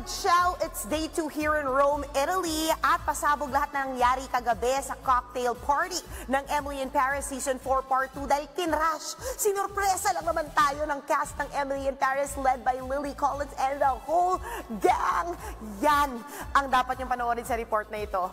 with Ciao. It's day 2 here in Rome, Italy. At pasabog lahat na nangyari kagabi sa cocktail party ng Emily in Paris Season 4 Part 2 dahil kinrush. Sinurpresa lang naman tayo ng cast ng Emily in Paris led by Lily Collins and the whole gang. Yan ang dapat yung panoorin sa report na ito.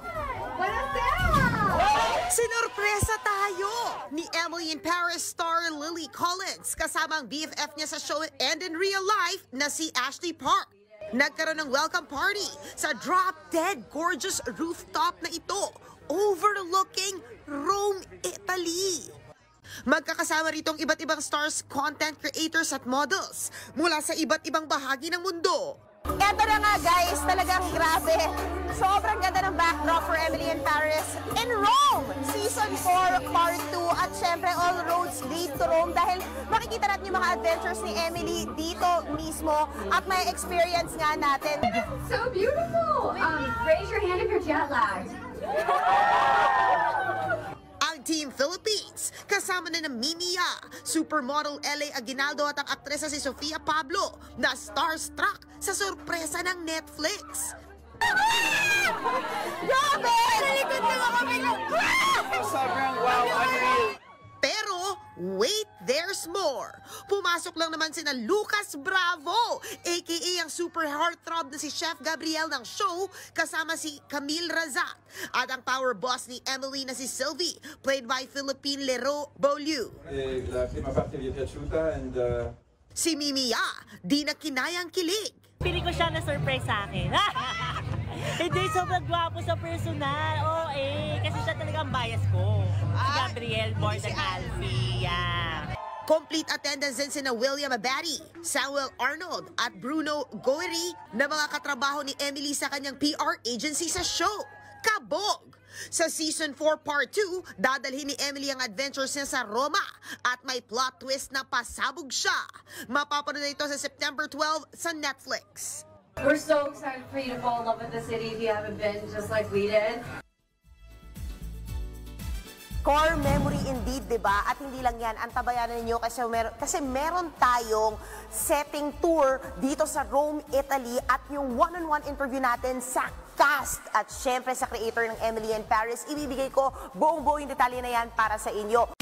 Sinurpresa tayo ni Emily in Paris star Lily Collins kasama ang BFF niya sa show and in real life na si Ashley Park. Nagkaroon ng welcome party sa drop-dead gorgeous rooftop na ito overlooking Rome, Italy. Magkakasama ritong iba't ibang stars, content creators at models mula sa iba't ibang bahagi ng mundo. Eto na nga guys, talagang grabe. Sobrang ganda ng backdrop for Emily in Paris in Rome, Season 4, Part 2. At syempre, all roads lead to Rome dahil makikita natin yung mga adventures ni Emily dito mismo at may experience nga natin. So beautiful! Raise your hand if you're jet lagged. Ang Team Philippines, kasama na ng Mimia, supermodel L.A. Aguinaldo at ang aktresa si Sofia Pablo na starstruck sa sorpresa ng Netflix. Grabe! Nalikod lang ako bilang Sobrang wow, unreal. Pero, wait, there's more. Pumasok lang naman sina Lucas Bravo, aka ang super heartthrob na si Chef Gabriel ng show, kasama si Camille Razak, at ang power boss ni Emily na si Sylvie, played by Philippine Leroy Beaulieu. La prima parte vi è piaciuta and Si Mimia, di na kinayang kilig. Pili ko siya na surprise sa akin. Hindi, sobrang gwapo sa personal. Oo kasi siya talaga ang bias ko. Si Gabriel, more than Alfie. Yeah. Complete attendance din sina William Abadi, Samuel Arnold at Bruno Goeri na mga katrabaho ni Emily sa kanyang PR agency sa show. Kabog! Sa Season 4 Part 2, dadalhin ni Emily ang adventures niya sa Roma at may plot twist na pasabog siya. Mapapanood na ito sa September 12 sa Netflix. We're so excited for you to fall in love with the city if you haven't been, just like we did. Core memory indeed, di ba? At hindi lang yan, antabayanan ninyo kasi meron tayong setting tour dito sa Rome, Italy at yung one-on-one interview natin sa cast at syempre sa creator ng Emily in Paris. Ibibigay ko buong-buong detalye na yan para sa inyo.